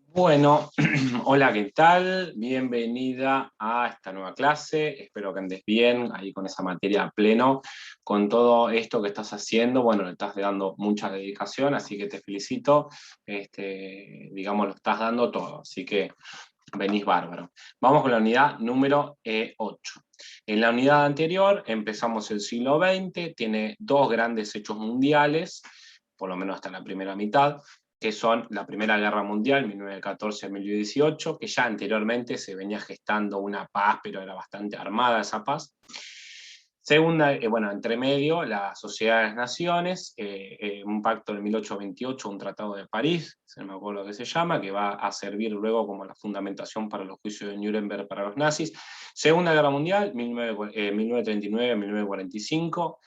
Bueno, hola, ¿qué tal? Bienvenida a esta nueva clase. Espero que andes bien ahí con esa materia a pleno, con todo esto que estás haciendo. Bueno, le estás dando mucha dedicación, así que te felicito. Digamos, lo estás dando todo, así que venís bárbaro. Vamos con la unidad número 8. En la unidad anterior empezamos el siglo XX, tiene dos grandes hechos mundiales, por lo menos hasta la primera mitad, que son la Primera Guerra Mundial, 1914-1918, que ya anteriormente se venía gestando una paz, pero era bastante armada esa paz. Segunda, bueno, entre medio, la Sociedad de las Naciones, un pacto de 1828, un tratado de París, no me acuerdo lo que se llama, que va a servir luego como la fundamentación para los juicios de Nuremberg para los nazis. Segunda Guerra Mundial, 1939-1945.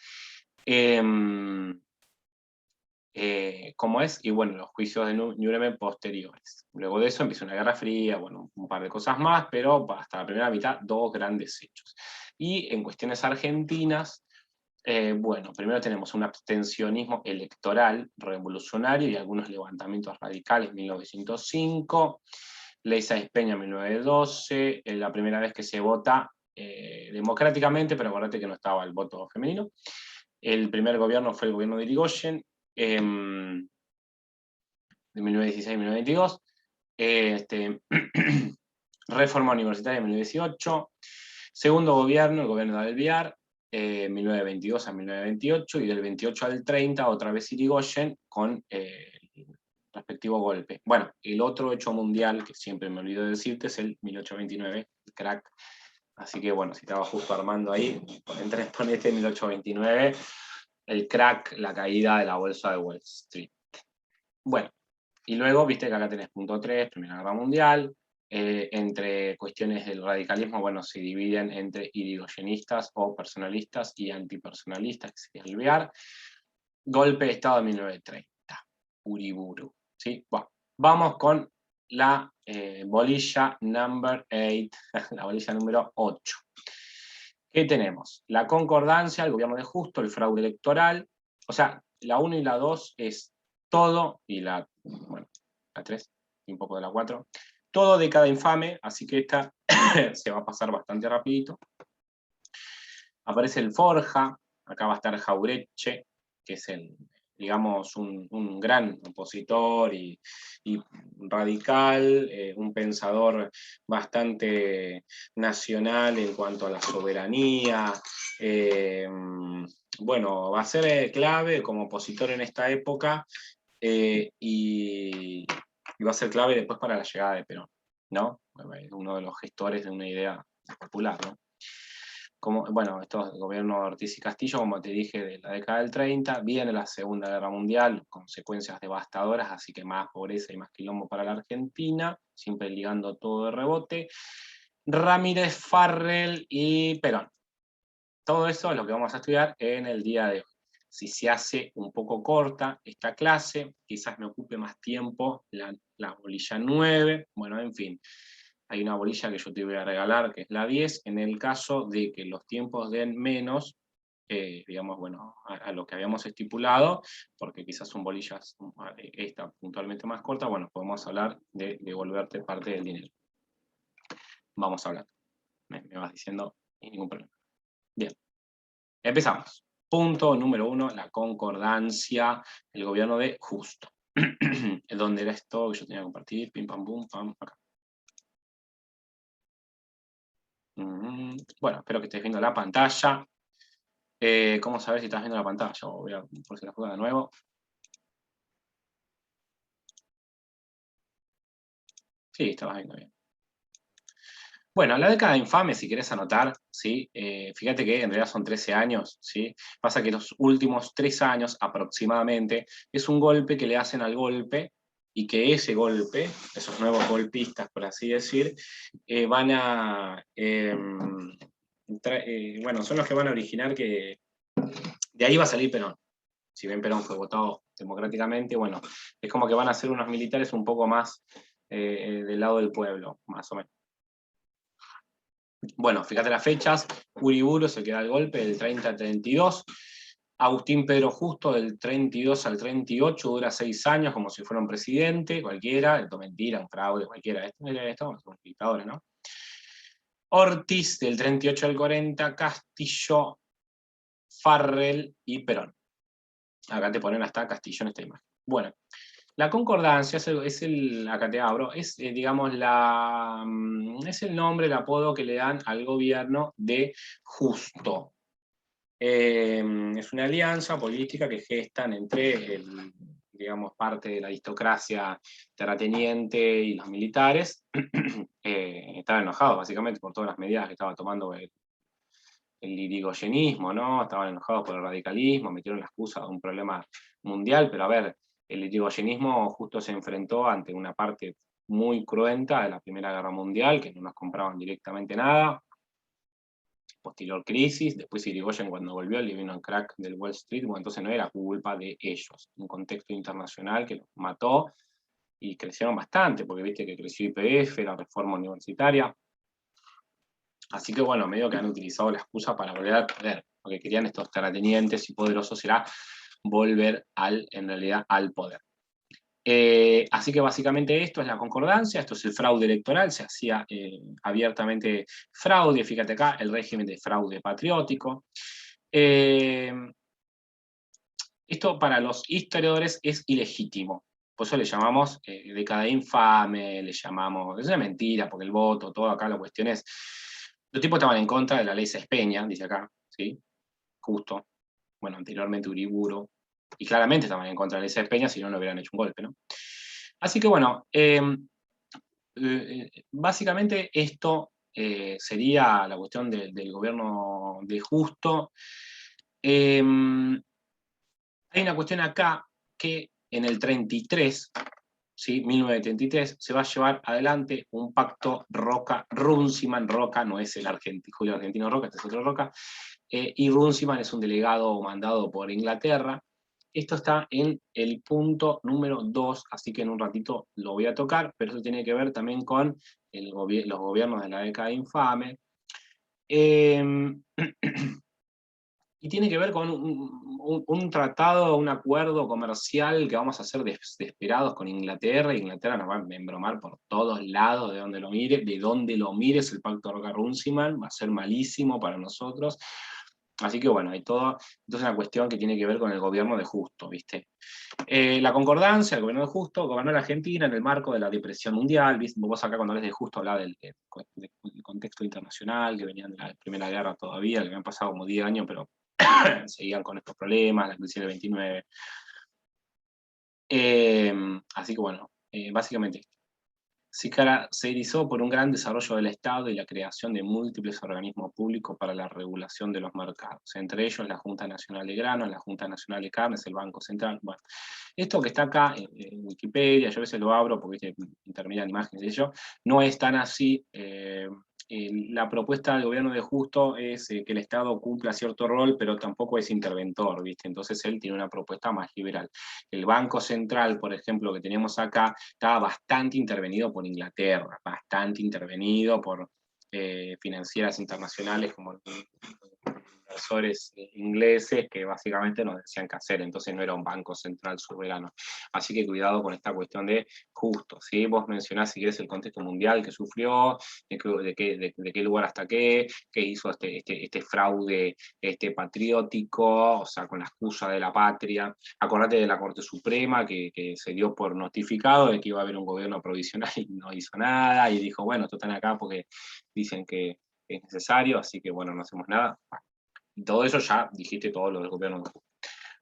¿Cómo es? Y bueno, los juicios de Nuremberg posteriores. Luego de eso empieza una Guerra Fría, bueno, un par de cosas más, pero hasta la primera mitad, dos grandes hechos. Y en cuestiones argentinas, bueno, primero tenemos un abstencionismo electoral revolucionario y algunos levantamientos radicales, 1905, Ley Sáenz Peña, 1912, la primera vez que se vota democráticamente, pero acuérdate que no estaba el voto femenino. El primer gobierno fue el gobierno de Irigoyen, de 1916 a 1922. Reforma universitaria de 1918. Segundo gobierno, el gobierno de Alvear, 1922 a 1928, y del 28 al 30, otra vez Irigoyen, con el respectivo golpe. Bueno, el otro hecho mundial, que siempre me olvido de decirte, es el 1829, el crack. Así que bueno, si estaba justo armando ahí, ponete 1829, el crack, la caída de la bolsa de Wall Street. Bueno, y luego, viste que acá tenés punto 3, Primera Guerra Mundial. Entre cuestiones del radicalismo, bueno, se dividen entre irigoyenistas o personalistas y antipersonalistas, que sería Alvear. Golpe de Estado de 1930, Uriburu. ¿Sí? Bueno, vamos con la bolilla number 8, la bolilla número 8. ¿Qué tenemos? La concordancia, el gobierno de Justo, el fraude electoral. O sea, la 1 y la 2 es todo, y la 3 y un poco de la 4. Todo década infame, así que esta se va a pasar bastante rapidito. Aparece el Forja, acá va a estar Jauretche, que es digamos, un gran opositor y radical, un pensador bastante nacional en cuanto a la soberanía. Bueno, va a ser clave como opositor en esta época, y va a ser clave después para la llegada de Perón, ¿no? Uno de los gestores de una idea popular, ¿no? Como, bueno, estos gobiernos de Ortiz y Castillo, como te dije, de la década del 30, viene la Segunda Guerra Mundial, consecuencias devastadoras, así que más pobreza y más quilombo para la Argentina, siempre ligando todo de rebote. Ramírez, Farrell y Perón. Todo eso es lo que vamos a estudiar en el día de hoy. Si se hace un poco corta esta clase, quizás me ocupe más tiempo la bolilla 9, bueno, en fin. Hay una bolilla que yo te voy a regalar, que es la 10, en el caso de que los tiempos den menos, digamos, bueno, a lo que habíamos estipulado, porque quizás son bolillas, esta puntualmente más corta, bueno, podemos hablar de devolverte parte del dinero. Vamos a hablar. Me vas diciendo, sin ningún problema. Bien. Empezamos. Punto número 1, la concordancia, el gobierno de Justo. ¿Dónde era esto que yo tenía que compartir? Pim, pam, pum, pam, acá. Bueno, espero que estés viendo la pantalla. ¿Cómo saber si estás viendo la pantalla? Voy a por si la juega de nuevo. Sí, estabas viendo bien. Bueno, la década infame, si querés anotar, ¿sí? Fíjate que en realidad son 13 años, ¿sí? Pasa que los últimos 3 años aproximadamente es un golpe que le hacen al golpe, y que ese golpe, esos nuevos golpistas, por así decir, van a... bueno, son los que van a originar que de ahí va a salir Perón. Si bien Perón fue votado democráticamente, bueno, es como que van a ser unos militares un poco más del lado del pueblo, más o menos. Bueno, fíjate las fechas. Uriburu se queda al golpe del 30 al 32. Agustín Pedro Justo, del 32 al 38, dura 6 años, como si fuera un presidente, cualquiera, esto es mentira, un fraude, cualquiera, esto son dictadores, ¿no? Ortiz, del 38 al 40, Castillo, Farrell y Perón. Acá te ponen hasta Castillo en esta imagen. Bueno, la concordancia acá te abro, es, digamos, es el nombre, el apodo que le dan al gobierno de Justo. Es una alianza política que gestan entre, digamos, parte de la aristocracia terrateniente y los militares. Estaban enojados, básicamente, por todas las medidas que estaba tomando el irigoyenismo, ¿no? Estaban enojados por el radicalismo, metieron la excusa de un problema mundial, pero a ver, el irigoyenismo justo se enfrentó ante una parte muy cruenta de la Primera Guerra Mundial, que no nos compraban directamente nada, posterior crisis, después Irigoyen cuando volvió le vino el crack del Wall Street, bueno, entonces no era culpa de ellos, un contexto internacional que los mató y crecieron bastante, porque viste que creció YPF, la reforma universitaria, así que bueno, medio que han utilizado la excusa para volver al poder, lo que querían estos terratenientes y poderosos era volver en realidad al poder. Así que básicamente esto es la concordancia, esto es el fraude electoral, se hacía abiertamente fraude, fíjate acá, el régimen de fraude patriótico. Esto para los historiadores es ilegítimo, por eso le llamamos década infame, le llamamos, es una mentira, porque el voto, todo acá la cuestión es, los tipos estaban en contra de la ley Cespeña, dice acá, ¿sí? Justo, bueno, anteriormente Uriburu, y claramente estaban en contra de la ley Cespeña, si no, no hubieran hecho un golpe, ¿no? Así que bueno, básicamente esto sería la cuestión del gobierno de Justo. Hay una cuestión acá que en el 33, ¿sí? 1933, se va a llevar adelante un pacto Roca-Runciman. Roca no es el Julio Argentino Roca, este es otro Roca, y Runciman es un delegado mandado por Inglaterra. Esto está en el punto número 2, así que en un ratito lo voy a tocar, pero eso tiene que ver también con los gobiernos de la década infame. Y tiene que ver con un tratado, un acuerdo comercial que vamos a hacer desesperados con Inglaterra. Inglaterra nos va a embromar por todos lados, de donde lo mires, el pacto Roca-Runciman va a ser malísimo para nosotros. Así que bueno, hay todo, entonces una cuestión que tiene que ver con el gobierno de Justo, ¿viste? La concordancia, el gobierno de Justo, gobernó la Argentina en el marco de la depresión mundial, ¿viste? Vos acá cuando hablas de Justo hablás del contexto internacional, que venían de la Primera Guerra todavía, que habían pasado como 10 años, pero seguían con estos problemas, la crisis del 29. Así que bueno, básicamente esto. Se caracterizó por un gran desarrollo del Estado y la creación de múltiples organismos públicos para la regulación de los mercados, entre ellos la Junta Nacional de Granos, la Junta Nacional de Carnes, el Banco Central. Bueno, esto que está acá en Wikipedia, yo a veces lo abro porque interminan imágenes de ello, no es tan así. La propuesta del gobierno de Justo es que el Estado cumpla cierto rol, pero tampoco es interventor, ¿viste? Entonces él tiene una propuesta más liberal. El Banco Central, por ejemplo, que tenemos acá, estaba bastante intervenido por Inglaterra, bastante intervenido por financieras internacionales como inversores ingleses que básicamente nos decían qué hacer, entonces no era un banco central soberano. Así que cuidado con esta cuestión de Justo, ¿sí? Vos mencionás si querés el contexto mundial que sufrió, de qué lugar hasta qué hizo este fraude patriótico, o sea, con la excusa de la patria. Acordate de la Corte Suprema que se dio por notificado de que iba a haber un gobierno provisional y no hizo nada, y dijo, bueno, estos están acá porque dicen que es necesario, así que bueno, no hacemos nada. Y todo eso ya dijiste todo lo del gobierno.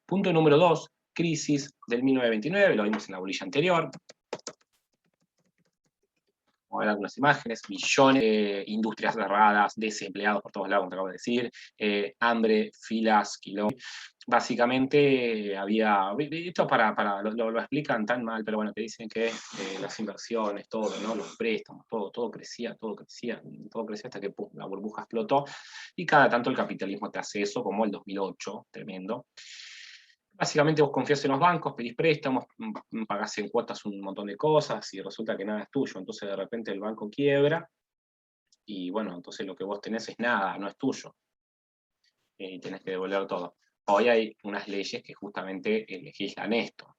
Punto número 2, crisis del 1929, lo vimos en la bolilla anterior. Vamos a ver algunas imágenes, millones de industrias cerradas, desempleados por todos lados, como te acabo de decir, hambre, filas, kilómetros. Básicamente había, esto lo explican tan mal, pero bueno, te dicen que las inversiones, todo, ¿no? Los préstamos, todo crecía hasta que pum, la burbuja explotó y cada tanto el capitalismo te hace eso, como el 2008, tremendo. Básicamente vos confías en los bancos, pedís préstamos, pagás en cuotas un montón de cosas y resulta que nada es tuyo. Entonces de repente el banco quiebra y bueno, entonces lo que vos tenés es nada, no es tuyo. Y tenés que devolver todo. Hoy hay unas leyes que justamente legislan esto.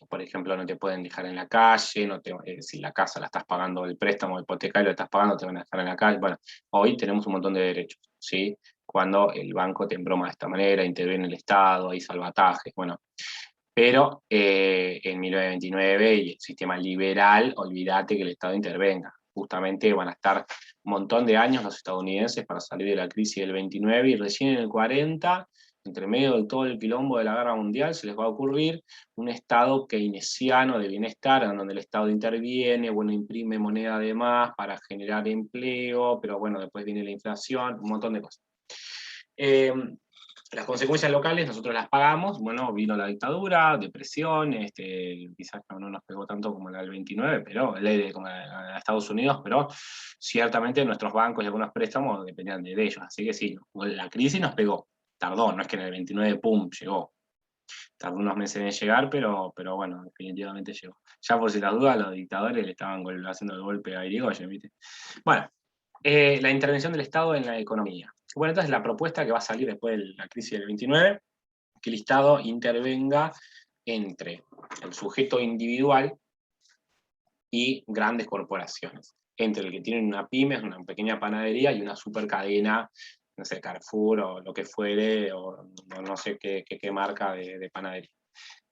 Por ejemplo, no te pueden dejar en la calle, no te, si la casa la estás pagando, el préstamo hipotecario lo estás pagando, te van a dejar en la calle. Bueno, hoy tenemos un montón de derechos, ¿sí? Cuando el banco te embroma de esta manera, interviene el Estado, hay salvatajes, bueno. Pero en 1929 y el sistema liberal, olvídate que el Estado intervenga. Justamente van a estar un montón de años los estadounidenses para salir de la crisis del 29 y recién en el 40, entre medio de todo el quilombo de la guerra mundial, se les va a ocurrir un Estado keynesiano de bienestar, en donde el Estado interviene, bueno, imprime moneda de más para generar empleo, pero bueno, después viene la inflación, un montón de cosas. Las consecuencias locales nosotros las pagamos, bueno, vino la dictadura, depresión, quizás no nos pegó tanto como la del 29, pero como la de Estados Unidos, pero ciertamente nuestros bancos y algunos préstamos dependían de ellos, así que sí, la crisis nos pegó, tardó, no es que en el 29, pum, llegó. Tardó unos meses en llegar, pero bueno, definitivamente llegó. Ya por si las dudas, los dictadores le estaban haciendo el golpe a Irigoyen, ¿viste? Bueno, la intervención del Estado en la economía. Bueno, entonces la propuesta que va a salir después de la crisis del 29, que el Estado intervenga entre el sujeto individual y grandes corporaciones, entre el que tiene una pyme, una pequeña panadería, y una supercadena, no sé, Carrefour o lo que fuere, o no sé qué marca de panadería.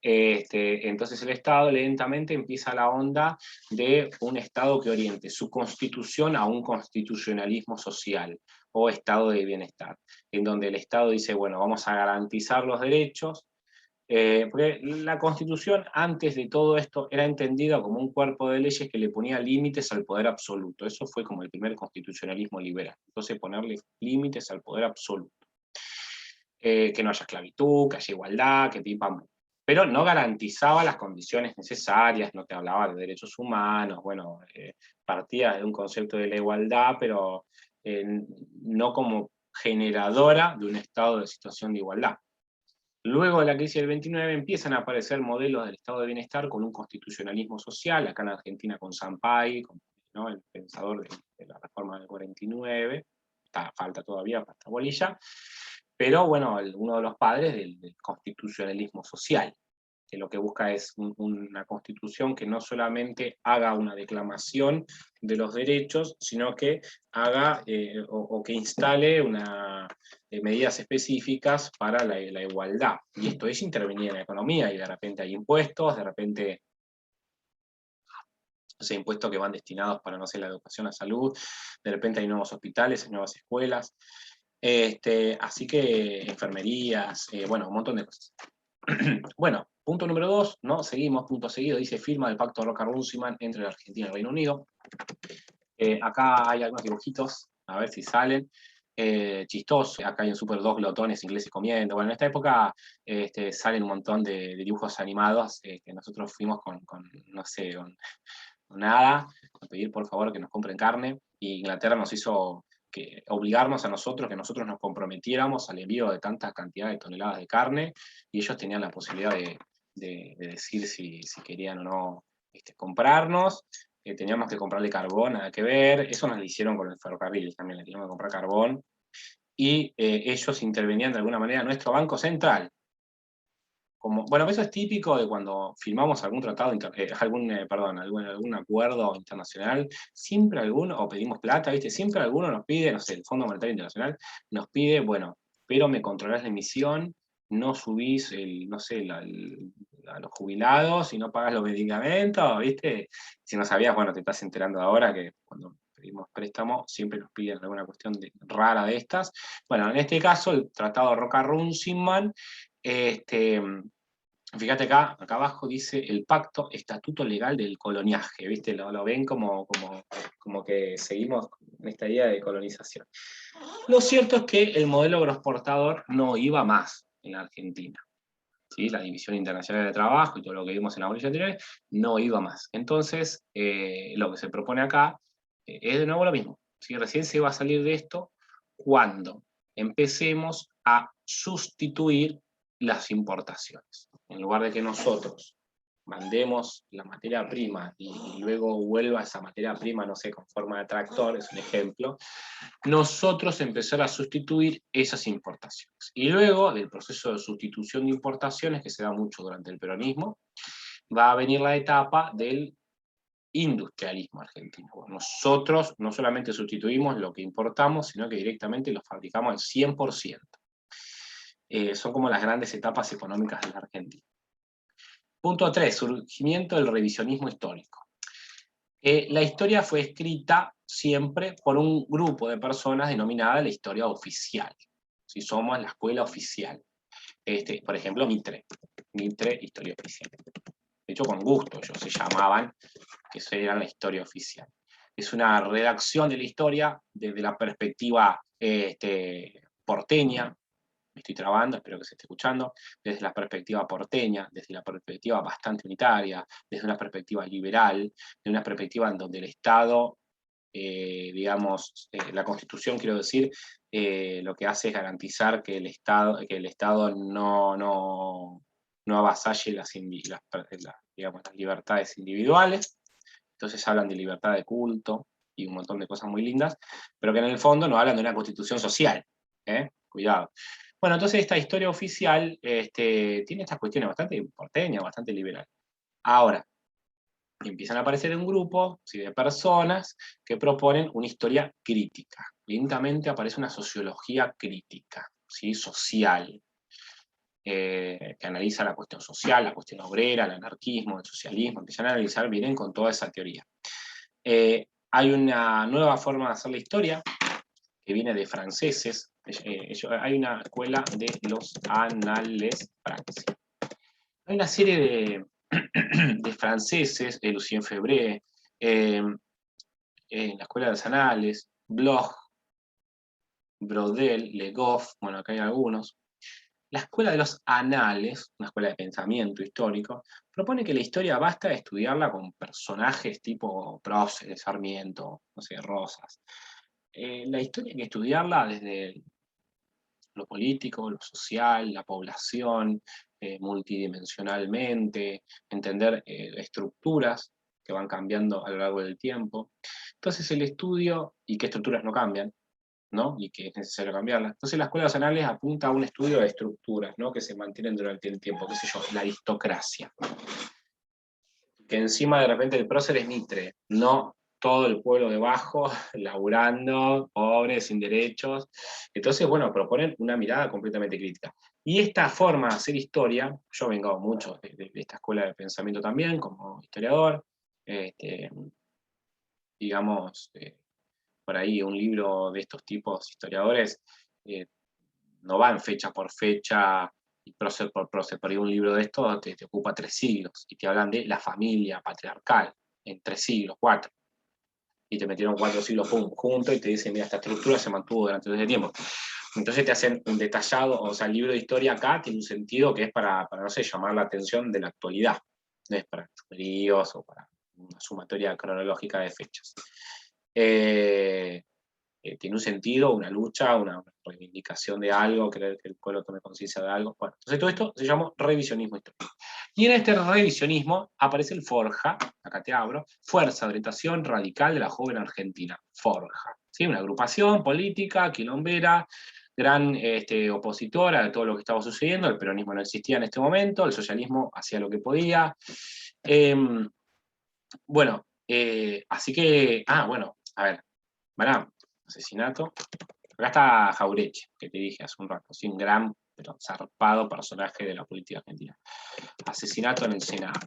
Entonces el Estado lentamente empieza la onda de un Estado que oriente su constitución a un constitucionalismo social o Estado de bienestar, en donde el Estado dice, bueno, vamos a garantizar los derechos, porque la Constitución antes de todo esto era entendida como un cuerpo de leyes que le ponía límites al poder absoluto. Eso fue como el primer constitucionalismo liberal. Entonces ponerle límites al poder absoluto. Que no haya esclavitud, que haya igualdad, que pam. Pero no garantizaba las condiciones necesarias, no te hablaba de derechos humanos, bueno, partía de un concepto de la igualdad, pero no como generadora de un estado de situación de igualdad. Luego de la crisis del 29 empiezan a aparecer modelos del estado de bienestar con un constitucionalismo social, acá en Argentina con Sampay, ¿no? El pensador de la reforma del 49, falta todavía para esta bolilla, pero bueno, uno de los padres del constitucionalismo social, que lo que busca es una constitución que no solamente haga una declamación de los derechos, sino que haga o que instale medidas específicas para la igualdad. Y esto es intervenir en la economía, y de repente hay impuestos, de repente impuestos que van destinados para, no sé, la educación, la salud, de repente hay nuevos hospitales, hay nuevas escuelas, así que enfermerías, bueno, un montón de cosas. Bueno, punto número 2, ¿no? Seguimos, punto seguido, dice firma del pacto Roca-Runciman entre la Argentina y el Reino Unido. Acá hay algunos dibujitos, a ver si salen. Chistoso, acá hay un super dos glotones ingleses comiendo. Bueno, en esta época salen un montón de dibujos animados. Nosotros fuimos con no sé, con nada, a pedir por favor que nos compren carne, y Inglaterra nos hizo obligarnos a nosotros, que nosotros nos comprometiéramos al envío de tantas cantidades de toneladas de carne, y ellos tenían la posibilidad de decir si querían o no comprarnos. Teníamos que comprarle carbón, nada que ver, eso nos lo hicieron con el ferrocarril, también le teníamos que comprar carbón, y ellos intervenían de alguna manera, nuestro Banco Central, bueno, eso es típico de cuando firmamos algún tratado, algún acuerdo internacional, siempre alguno, o pedimos plata, ¿viste? Siempre alguno nos pide, no sé, el Fondo Monetario Internacional nos pide, bueno, pero me controlás la emisión, no subís no sé, a los jubilados y no pagas los medicamentos, ¿viste? Si no sabías, bueno, te estás enterando ahora que cuando pedimos préstamo siempre nos piden alguna cuestión rara de estas. Bueno, en este caso, el Tratado Roca-Runciman, fíjate acá abajo dice el pacto estatuto legal del coloniaje, ¿viste? Lo ven como que seguimos en esta idea de colonización. Lo cierto es que el modelo agroexportador no iba más en la Argentina. ¿Sí? La División Internacional de Trabajo y todo lo que vimos en la bolilla anterior no iba más. Entonces, lo que se propone acá es de nuevo lo mismo. ¿Sí? Recién se va a salir de esto cuando empecemos a sustituir las importaciones. En lugar de que nosotros mandemos la materia prima y luego vuelva esa materia prima, no sé, con forma de tractor, es un ejemplo, nosotros empezar a sustituir esas importaciones. Y luego del proceso de sustitución de importaciones, que se da mucho durante el peronismo, va a venir la etapa del industrialismo argentino. Bueno, nosotros no solamente sustituimos lo que importamos, sino que directamente lo fabricamos al 100%. Son como las grandes etapas económicas de la Argentina. Punto 3, surgimiento del revisionismo histórico. La historia fue escrita siempre por un grupo de personas denominada la historia oficial. Si somos la escuela oficial. Por ejemplo, Mitre, historia oficial. De hecho, con gusto, ellos se llamaban, que eso era la historia oficial. Es una redacción de la historia desde la perspectiva porteña, me estoy trabando, espero que se esté escuchando, desde la perspectiva porteña, desde la perspectiva bastante unitaria, desde una perspectiva liberal, de una perspectiva en donde el Estado, digamos, la Constitución, quiero decir, lo que hace es garantizar que el Estado no avasalle digamos, las libertades individuales. Entonces hablan de libertad de culto y un montón de cosas muy lindas, pero que en el fondo no hablan de una constitución social. Cuidado. Bueno, entonces esta historia oficial tiene estas cuestiones bastante porteñas, bastante liberales. Ahora, empiezan a aparecer un grupo de personas que proponen una historia crítica. Lentamente aparece una sociología crítica, ¿sí? Social, que analiza la cuestión social, la cuestión obrera, el anarquismo, el socialismo, empiezan a analizar, vienen con toda esa teoría. Hay una nueva forma de hacer la historia, que viene de franceses. Hay una escuela de los anales franceses. Hay una serie de franceses, Lucien Febvre, en la escuela de los anales, Bloch, Brodel, Le Goff, bueno, acá hay algunos. La escuela de los anales, una escuela de pensamiento histórico, propone que la historia basta de estudiarla con personajes tipo Próceres, Sarmiento, no sé, Rosas. La historia hay que estudiarla desde lo político, lo social, la población, multidimensionalmente, entender estructuras que van cambiando a lo largo del tiempo. Entonces el estudio, y qué estructuras no cambian, ¿no? Y que es necesario cambiarlas. Entonces la escuela de los anales apunta a un estudio de estructuras, ¿no? Que se mantienen durante el tiempo, qué sé yo, la aristocracia. Que encima de repente el prócer es Mitre, no todo el pueblo debajo, laburando, pobres, sin derechos. Entonces, bueno, proponen una mirada completamente crítica. Y esta forma de hacer historia, yo vengo mucho de esta escuela de pensamiento también, como historiador, digamos, por ahí un libro de estos tipos, historiadores, no van fecha por fecha, y prócer por prócer, por ahí un libro de estos te ocupa 3 siglos, y te hablan de la familia patriarcal, en 3 siglos, 4. Y te metieron 4 siglos juntos y te dicen, mira, esta estructura se mantuvo durante todo ese tiempo. Entonces te hacen un detallado, o sea, el libro de historia acá tiene un sentido que es para no sé, llamar la atención de la actualidad, no es para chumeríos o para una sumatoria cronológica de fechas. Tiene un sentido, una lucha, una reivindicación de algo, querer que el pueblo tome conciencia de algo. Bueno, entonces todo esto se llama revisionismo histórico. Y en este revisionismo aparece el Forja, acá te abro, Fuerza de Orientación Radical de la Joven Argentina, Forja. ¿Sí? Una agrupación política, quilombera, gran opositora de todo lo que estaba sucediendo, el peronismo no existía en este momento, el socialismo hacía lo que podía. Bueno, así que, bueno, a ver, ¿verdad? Asesinato. Acá está Jaureche, que te dije hace un rato, sí, un gran, pero zarpado personaje de la política argentina. Asesinato en el Senado.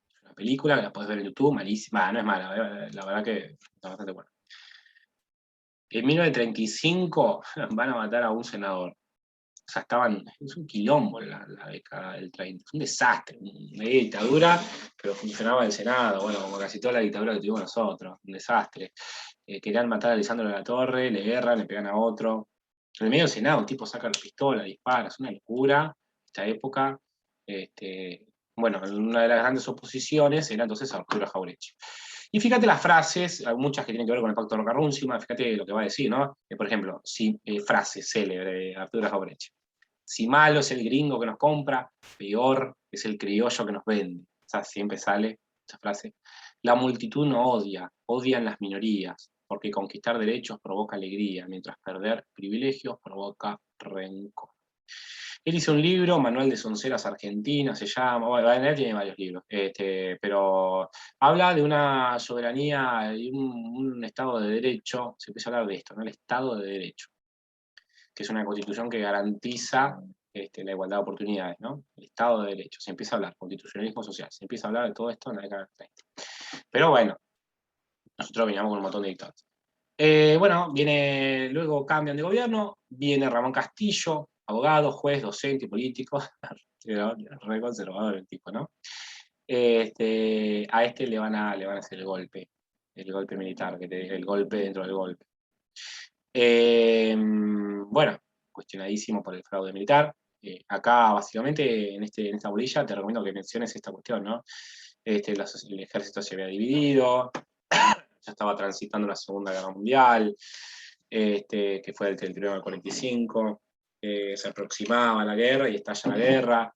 Es una película que la podés ver en YouTube, malísima, no es mala, la verdad que está bastante buena. En 1935 van a matar a un senador. O sea, es un quilombo la década del 30, es un desastre, una dictadura, pero funcionaba el Senado, bueno, como casi toda la dictadura que tuvimos nosotros, un desastre. Querían matar a Lisandro de la Torre, le guerran, le pegan a otro. En el medio del Senado, un tipo saca la pistola, dispara, es una locura, esta época. Bueno, una de las grandes oposiciones era entonces Arturo Jaureche. Y fíjate las frases, hay muchas que tienen que ver con el pacto de Roca-Runciman, fíjate lo que va a decir, ¿no? Por ejemplo, si, frase célebre de Arturo Jauretche. Si malo es el gringo que nos compra, peor es el criollo que nos vende. O sea, siempre sale esa frase. La multitud no odia, odian las minorías, porque conquistar derechos provoca alegría, mientras perder privilegios provoca rencor. Él hizo un libro, Manual de Sonceras Argentinas, se llama, bueno, él tiene varios libros, pero habla de una soberanía y un Estado de Derecho, se empieza a hablar de esto, ¿no? El Estado de Derecho, que es una constitución que garantiza la igualdad de oportunidades, ¿no? El Estado de Derecho, se empieza a hablar, constitucionalismo social, se empieza a hablar de todo esto en la década del 30. Pero bueno, nosotros veníamos con un montón de dictados. Bueno, luego cambian de gobierno, viene Ramón Castillo, abogado, juez, docente y político, re conservador el tipo, ¿no? A este le van a hacer el golpe militar, el golpe dentro del golpe. Bueno, cuestionadísimo por el fraude militar. Acá, básicamente, en esta bolilla, te recomiendo que menciones esta cuestión, ¿no? El ejército se había dividido, ya estaba transitando la Segunda Guerra Mundial, que fue del 39 al 45, se aproximaba la guerra y estalla la guerra.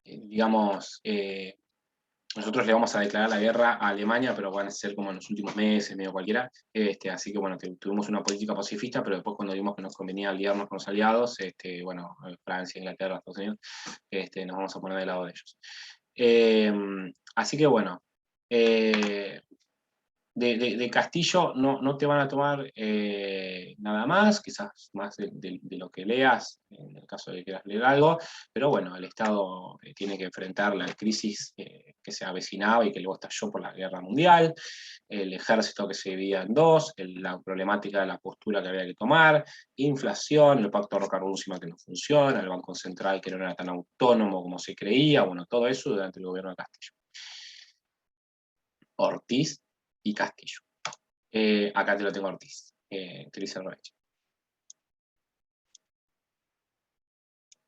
Digamos, nosotros le vamos a declarar la guerra a Alemania, pero van a ser como en los últimos meses, medio cualquiera. Así que bueno, tuvimos una política pacifista, pero después cuando vimos que nos convenía aliarnos con los aliados, bueno, Francia, Inglaterra, Estados Unidos, nos vamos a poner del lado de ellos. Así que bueno, de Castillo no te van a tomar nada más, quizás más de lo que leas, en el caso de que quieras leer algo, pero bueno, el Estado tiene que enfrentar la crisis que se avecinaba y que luego estalló por la Guerra Mundial, el ejército que se dividía en dos, la problemática de la postura que había que tomar, inflación, el pacto Roca-Runciman que no funciona, el Banco Central que no era tan autónomo como se creía, bueno, todo eso durante el gobierno de Castillo. Ortiz y Castillo. Acá te lo tengo Ortiz, Teresa Roech.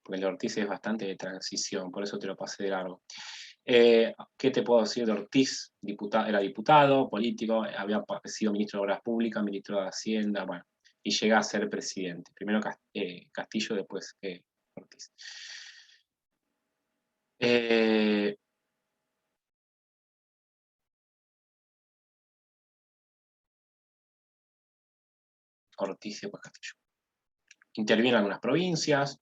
Porque el de Ortiz es bastante de transición, por eso te lo pasé de largo. ¿Qué te puedo decir de Ortiz? Era diputado, político, había sido ministro de Obras Públicas, ministro de Hacienda, bueno, y llega a ser presidente. Primero Castillo, después Ortiz. Ortiz y después Castillo. Interviene en algunas provincias.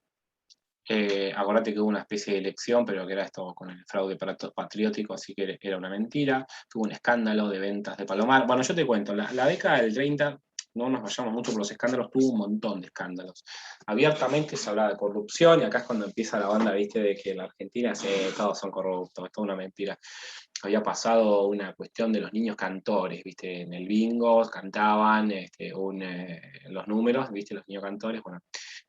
Acordate que hubo una especie de elección, pero que era esto con el fraude patriótico, así que era una mentira. Tuvo un escándalo de ventas de Palomar. Bueno, yo te cuento, la década del 30, no nos vayamos mucho por los escándalos, tuvo un montón de escándalos. Abiertamente se hablaba de corrupción, y acá es cuando empieza la banda, viste, de que en la Argentina todos son corruptos, es toda una mentira. Había pasado una cuestión de los niños cantores, viste, en el bingo cantaban los números, viste, los niños cantores, bueno,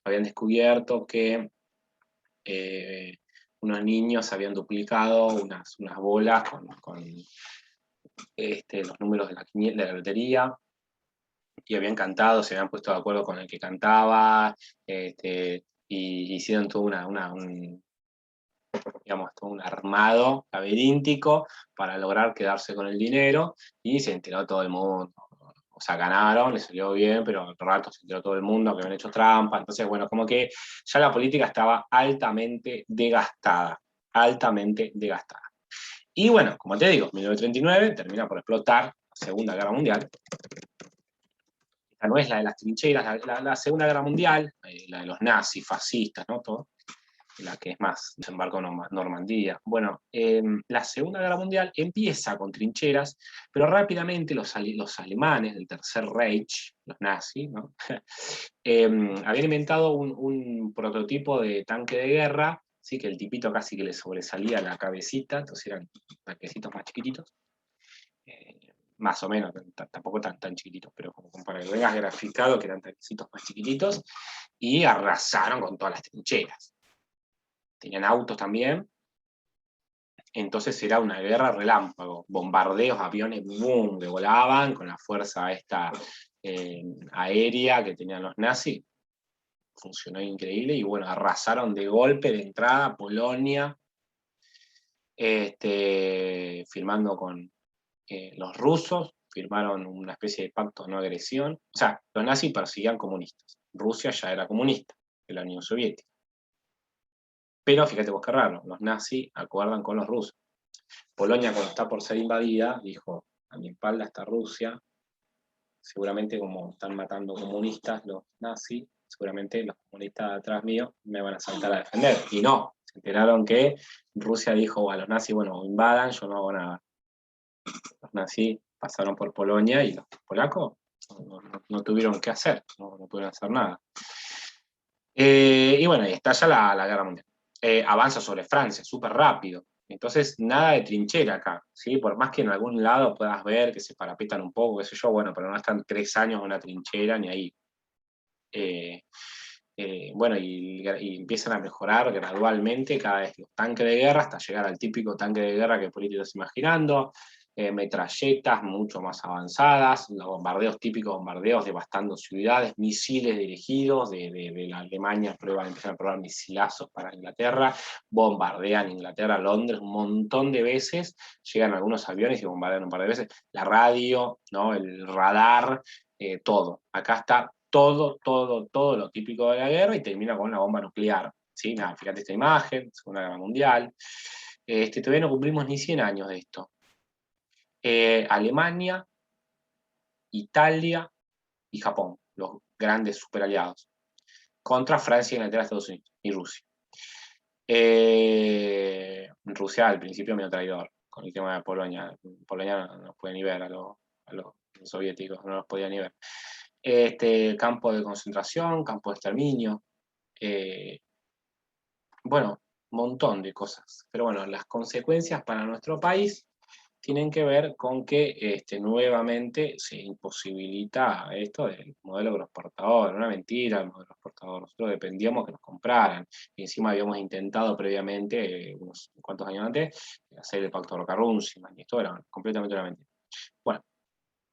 habían descubierto que unos niños habían duplicado unas bolas con los números de la lotería, y habían cantado, se habían puesto de acuerdo con el que cantaba, y hicieron todo todo un armado laberíntico para lograr quedarse con el dinero, y se enteró todo el mundo. O sea, ganaron, les salió bien, pero al rato se enteró todo el mundo que habían hecho trampa. Entonces, bueno, como que ya la política estaba altamente desgastada, altamente desgastada. Y bueno, como te digo, 1939 termina por explotar la Segunda Guerra Mundial. Esta no es la de las trincheras, la Segunda Guerra Mundial, la de los nazis, fascistas, ¿no? Todo, la que es más desembarco Normandía. Bueno, la Segunda Guerra Mundial empieza con trincheras, pero rápidamente los alemanes del Tercer Reich, los nazis, ¿no? Habían inventado un prototipo de tanque de guerra, ¿sí? Que el tipito casi que le sobresalía la cabecita, entonces eran tanquecitos más chiquititos. Más o menos, tampoco tan chiquititos, pero como para que veas graficado que eran tanquecitos más chiquititos, y arrasaron con todas las trincheras. Tenían autos también, entonces era una guerra relámpago, bombardeos, aviones, boom, que volaban con la fuerza esta aérea que tenían los nazis. funcionó increíble, y bueno, arrasaron de golpe, de entrada, Polonia, firmando con los rusos, firmaron una especie de pacto de no agresión. O sea, los nazis perseguían comunistas. Rusia ya era comunista, de la Unión Soviética. Pero fíjate vos qué raro, los nazis acuerdan con los rusos. Polonia, cuando está por ser invadida, dijo, a mi espalda está Rusia, seguramente como están matando comunistas los nazis, seguramente los comunistas atrás mío me van a saltar a defender. Y no, se enteraron que Rusia dijo a los nazis, bueno, invadan, yo no hago nada. Los nazis pasaron por Polonia y los polacos no tuvieron qué hacer, no pudieron hacer nada. Y bueno, y estalla la guerra mundial. Avanza sobre Francia, súper rápido. Entonces, nada de trinchera acá, ¿sí? Por más que en algún lado puedas ver que se parapetan un poco, qué sé yo, bueno, pero no están 3 años en una trinchera ni ahí. Bueno, y empiezan a mejorar gradualmente cada vez los tanques de guerra, hasta llegar al típico tanque de guerra que el político está imaginando, metralletas mucho más avanzadas, los bombardeos típicos, bombardeos devastando ciudades, misiles dirigidos de la Alemania, empiezan a probar misilazos para Inglaterra, bombardean Inglaterra, Londres un montón de veces, llegan algunos aviones y bombardean un par de veces, la radio, ¿no? El radar, todo. Acá está todo lo típico de la guerra y termina con una bomba nuclear. ¿Sí? Nada, fíjate esta imagen, Segunda Guerra Mundial. Todavía no cumplimos ni 100 años de esto. Alemania, Italia y Japón, los grandes superaliados, contra Francia, Inglaterra, Estados Unidos y Rusia. Rusia al principio medio traidor con el tema de Polonia. Polonia no los puede ni ver a los soviéticos, no los podía ni ver. Campo de concentración, campo de exterminio, bueno, un montón de cosas. Pero bueno, las consecuencias para nuestro país tienen que ver con que nuevamente se imposibilita esto del modelo agroexportador. Una mentira el modelo agroexportador. Nosotros dependíamos que nos compraran. Y encima habíamos intentado previamente, unos cuantos años antes, hacer el pacto Roca-Runciman, y esto era completamente una mentira. Bueno,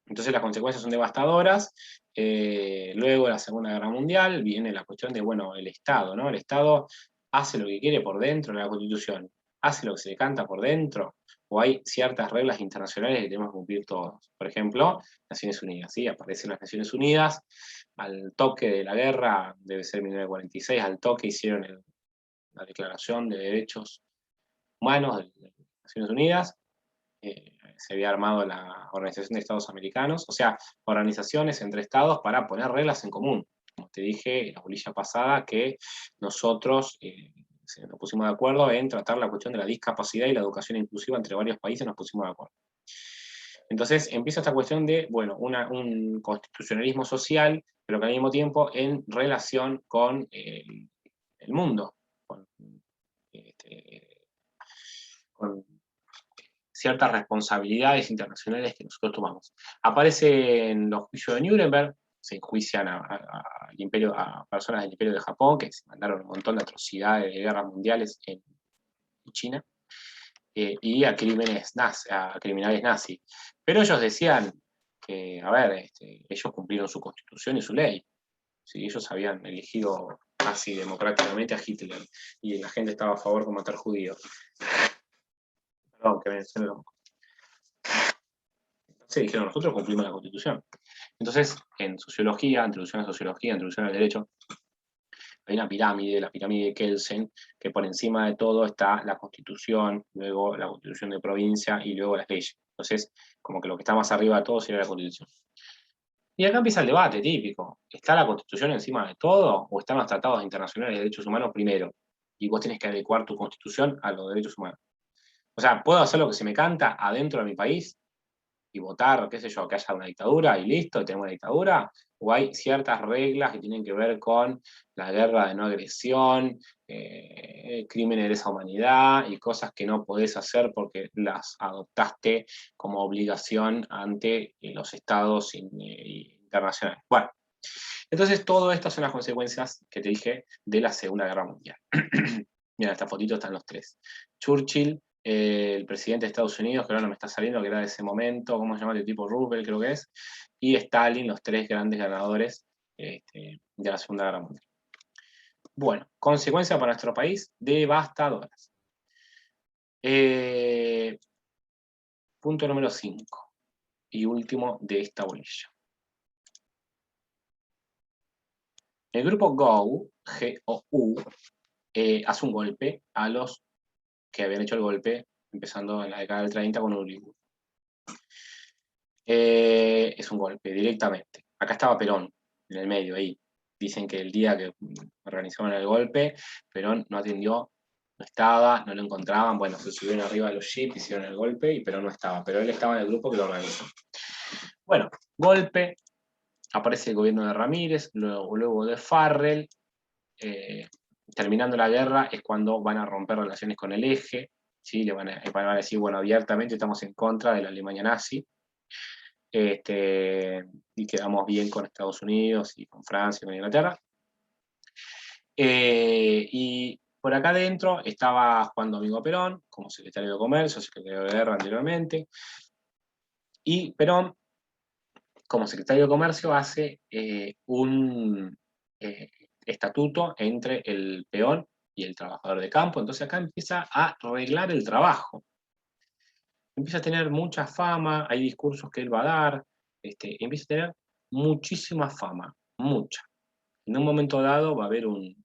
entonces las consecuencias son devastadoras. Luego de la Segunda Guerra Mundial viene la cuestión de, bueno, el Estado, ¿no? El Estado hace lo que quiere por dentro de la Constitución, hace lo que se le canta por dentro, o hay ciertas reglas internacionales que tenemos que cumplir todos. Por ejemplo, Naciones Unidas, ¿sí? Aparecen las Naciones Unidas, al toque de la guerra, debe ser 1946, al toque hicieron la Declaración de Derechos Humanos de Naciones Unidas, se había armado la Organización de Estados Americanos, o sea, organizaciones entre estados para poner reglas en común. Como te dije en la bolilla pasada, que nosotros nos pusimos de acuerdo en tratar la cuestión de la discapacidad y la educación inclusiva entre varios países, nos pusimos de acuerdo. Entonces empieza esta cuestión de, bueno, un constitucionalismo social, pero que al mismo tiempo en relación con el mundo, con ciertas responsabilidades internacionales que nosotros tomamos. Aparecen los juicios de Nuremberg, se enjuician a personas del Imperio de Japón, que se mandaron un montón de atrocidades de guerras mundiales en China, y a criminales nazis. Pero ellos decían que, a ver, ellos cumplieron su constitución y su ley. ¿Sí? Ellos habían elegido casi democráticamente a Hitler, y la gente estaba a favor de matar judíos. Perdón, que me loco. Sí, dijeron, nosotros cumplimos la Constitución. Entonces, en sociología, introducción a sociología, introducción al derecho, hay una pirámide, la pirámide de Kelsen, que por encima de todo está la Constitución, luego la Constitución de provincia y luego las leyes. Entonces, como que lo que está más arriba de todo sería la Constitución. Y acá empieza el debate típico. ¿Está la Constitución encima de todo o están los tratados internacionales de derechos humanos primero? Y vos tenés que adecuar tu Constitución a los derechos humanos. O sea, ¿puedo hacer lo que se me canta adentro de mi país y votar, qué sé yo, que haya una dictadura y listo, y tenemos una dictadura? ¿O hay ciertas reglas que tienen que ver con la guerra de no agresión, crímenes de lesa humanidad y cosas que no podés hacer porque las adoptaste como obligación ante los estados internacionales? Bueno, entonces todo esto son las consecuencias que te dije de la Segunda Guerra Mundial. Mira, esta fotito están los tres. Churchill, el presidente de Estados Unidos, que ahora no me está saliendo, que era de ese momento, ¿cómo se llama el tipo? Roosevelt, creo que es, y Stalin, los tres grandes ganadores de la Segunda Guerra Mundial. Bueno, consecuencias para nuestro país devastadoras. Punto número 5 y último de esta bolilla. El grupo GOU, hace un golpe a los que habían hecho el golpe empezando en la década del 30 con Uriburu. Es un golpe directamente. Acá estaba Perón, en el medio, ahí. Dicen que el día que organizaron el golpe, Perón no atendió, no estaba, no lo encontraban. Bueno, se subieron arriba de los jeeps, hicieron el golpe y Perón no estaba. Pero él estaba en el grupo que lo organizó. Bueno, golpe, aparece el gobierno de Ramírez, luego de Farrell. Terminando la guerra es cuando van a romper relaciones con el eje. ¿Sí? Van a decir, bueno, abiertamente estamos en contra de la Alemania nazi. Y quedamos bien con Estados Unidos y con Francia y con Inglaterra. Y por acá adentro estaba Juan Domingo Perón, como secretario de Comercio, secretario de Guerra anteriormente, y Perón, como secretario de Comercio, hace un estatuto entre el peón y el trabajador de campo. Entonces acá empieza a arreglar el trabajo. Empieza a tener mucha fama, hay discursos que él va a dar, empieza a tener muchísima fama, mucha. En un momento dado va a haber un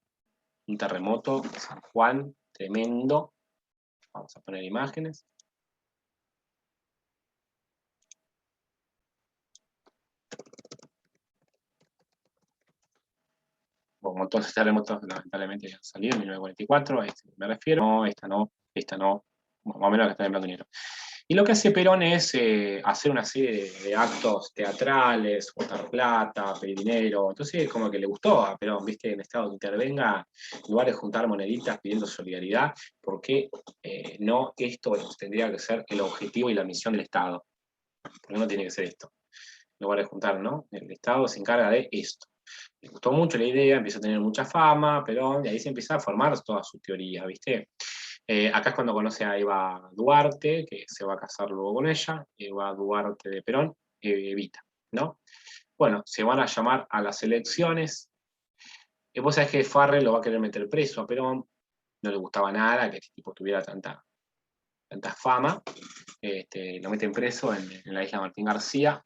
terremoto en San Juan tremendo. Vamos a poner imágenes. Bueno, entonces terremotos lamentablemente ya han salido en 1944, a este me refiero, no, esta no, bueno, más o menos la que está en blanco y negro. Y lo que hace Perón es hacer una serie de actos teatrales, botar plata, pedir dinero. Entonces, como que le gustó a Perón, ¿viste? En Estado que intervenga, en lugar de juntar moneditas pidiendo solidaridad, ¿por qué no esto tendría que ser el objetivo y la misión del Estado? ¿Por qué no tiene que ser esto? En lugar de juntar, ¿no? El Estado se encarga de esto. Le gustó mucho la idea, empieza a tener mucha fama, Perón, y ahí se empieza a formar toda su teoría, ¿viste? Acá es cuando conoce a Eva Duarte, que se va a casar luego con ella, Eva Duarte de Perón, Evita, ¿no? Bueno, se van a llamar a las elecciones. Vos sabés que Farrell lo va a querer meter preso a Perón, no le gustaba nada que este tipo tuviera tanta fama. Lo meten preso en la isla Martín García.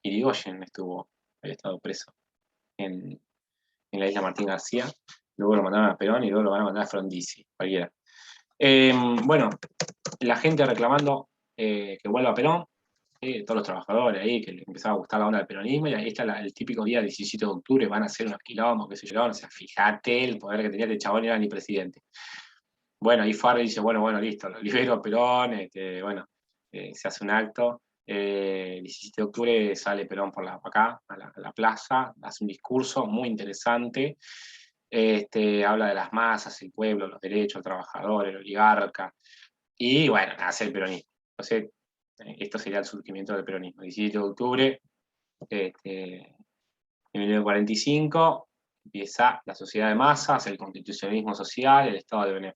Irigoyen había estado preso en la isla Martín García. Luego lo mandaron a Perón y luego lo van a mandar a Frondizi, cualquiera. Bueno, la gente reclamando que vuelva a Perón, todos los trabajadores ahí que les empezaba a gustar la onda del peronismo, y ahí está el típico día 17 de octubre, van a hacer unos quilombos, qué sé yo, o sea, fíjate el poder que tenía este chabón, era ni presidente. Bueno, ahí Farrell dice, bueno, listo, lo libero a Perón, bueno, se hace un acto, 17 de octubre sale Perón acá, a la plaza, hace un discurso muy interesante, habla de las masas, el pueblo, los derechos, el trabajador, el oligarca, y bueno, hace el peronismo. Entonces, esto sería el surgimiento del peronismo. 17 de octubre de 1945, empieza la sociedad de masas, el constitucionalismo social, el estado del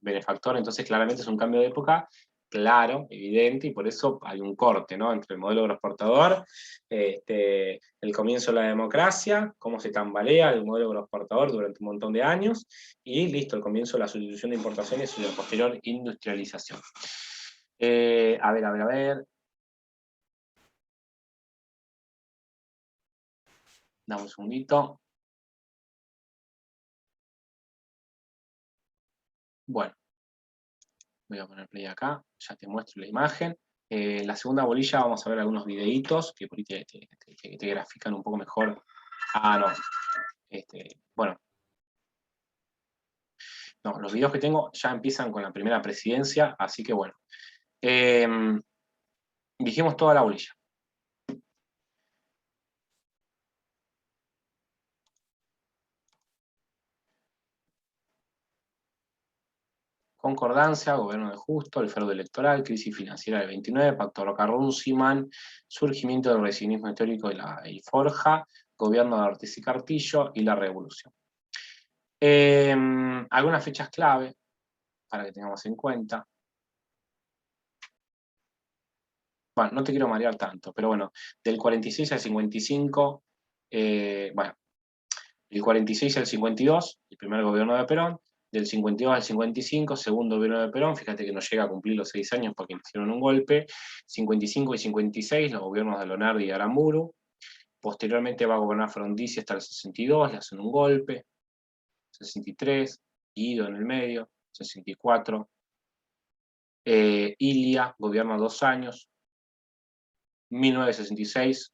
benefactor. Entonces, claramente es un cambio de época claro, evidente, y por eso hay un corte, ¿no? Entre el modelo agroexportador, el comienzo de la democracia, cómo se tambalea el modelo agroexportador durante un montón de años, y listo, el comienzo de la sustitución de importaciones y la posterior industrialización. A ver. Dame un segundito. Bueno, voy a poner play acá, ya te muestro la imagen. La segunda bolilla vamos a ver algunos videitos que por ahí te grafican un poco mejor. Ah, no. Bueno, no, los videos que tengo ya empiezan con la primera presidencia, así que bueno. Dijimos toda la bolilla. Concordancia, gobierno de Justo, el fraude electoral, crisis financiera del 29, pacto Roca-Runciman, surgimiento del revisionismo histórico y Forja, gobierno de Ortiz y Cartillo y la revolución. Algunas fechas clave para que tengamos en cuenta. Bueno, no te quiero marear tanto, pero bueno, del 46 al 55, bueno, El 46 al 52, el primer gobierno de Perón. Del 52 al 55, segundo gobierno de Perón. Fíjate que no llega a cumplir los 6 años porque le hicieron un golpe. 55 y 56, los gobiernos de Lonardi y Aramburu. Posteriormente va a gobernar Frondizi hasta el 62, le hacen un golpe. 63, Guido en el medio. 64. Ilia gobierna 2 años. 1966,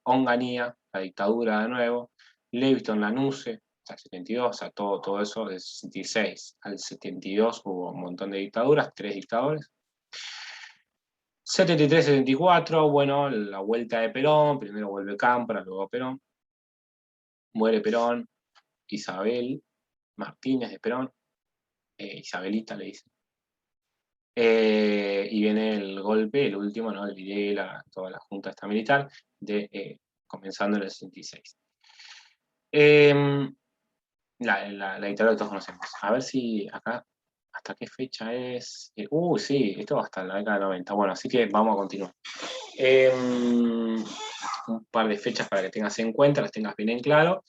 Onganía, la dictadura de nuevo. Leviton Lanuse, hasta el 72, o sea, todo eso de 66 al 72 hubo un montón de dictaduras, 3 dictadores. 73-74, bueno, la vuelta de Perón, primero vuelve Cámpora, luego Perón. Muere Perón, Isabel Martínez de Perón, Isabelita le dicen. Y viene el golpe, el último, ¿no? El Videla, toda la junta esta militar, comenzando en el 66. La dictadura que todos conocemos. A ver si acá, ¿hasta qué fecha es? Sí, esto hasta la década del 90. Bueno, así que vamos a continuar. Un par de fechas para que tengas en cuenta, las tengas bien en claro.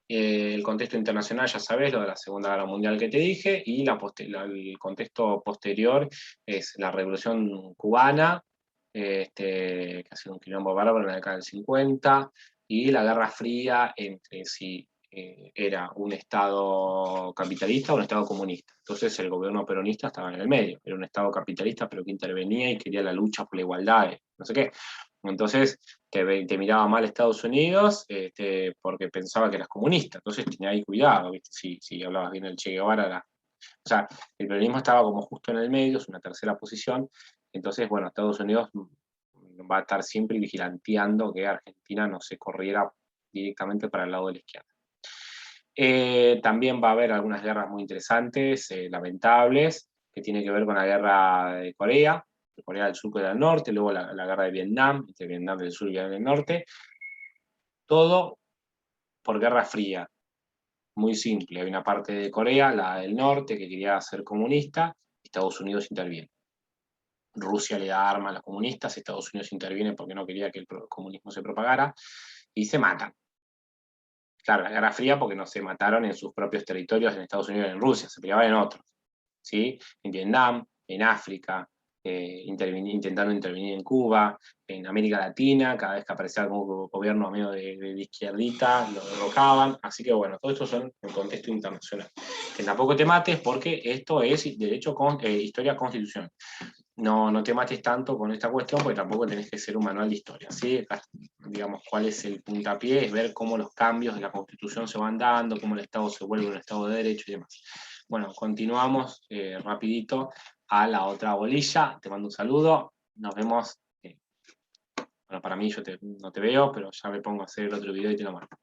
El contexto internacional, ya sabes, lo de la Segunda Guerra Mundial que te dije, y el contexto posterior es la Revolución Cubana, que ha sido un quilombo bárbaro en la década del 50, y la Guerra Fría entre si era un Estado capitalista o un Estado comunista. Entonces el gobierno peronista estaba en el medio, era un Estado capitalista pero que intervenía y quería la lucha por la igualdad, no sé qué. Entonces te miraba mal Estados Unidos porque pensaba que eras comunista, entonces tenía ahí cuidado, ¿viste? Si hablabas bien del Che Guevara. O sea, el peronismo estaba como justo en el medio, es una tercera posición, entonces, bueno, Estados Unidos va a estar siempre vigilanteando que Argentina no se corriera directamente para el lado de la izquierda. También va a haber algunas guerras muy interesantes, lamentables, que tienen que ver con la guerra de Corea del Sur y del Norte, luego la guerra de Vietnam, entre Vietnam del Sur y Vietnam del Norte. Todo por Guerra Fría. Muy simple. Hay una parte de Corea, la del norte, que quería ser comunista, Estados Unidos interviene. Rusia le da armas a los comunistas, Estados Unidos interviene porque no quería que el comunismo se propagara, y se matan. Claro, la Guerra Fría porque no se mataron en sus propios territorios, en Estados Unidos y en Rusia, se peleaban en otros. ¿Sí? En Vietnam, en África, intentando intervenir en Cuba, en América Latina, cada vez que aparecía algún gobierno medio de izquierdita, lo derrocaban. Así que bueno, todo esto son en contexto internacional. Que tampoco te mates porque esto es derecho historia constitucional. No te mates tanto con esta cuestión porque tampoco tenés que ser un manual de historia. ¿Sí? Digamos, cuál es el puntapié, es ver cómo los cambios de la Constitución se van dando, cómo el Estado se vuelve un Estado de Derecho y demás. Bueno, continuamos rapidito a la otra bolilla. Te mando un saludo. Nos vemos. Bueno, para mí no te veo, pero ya me pongo a hacer el otro video y te lo mando.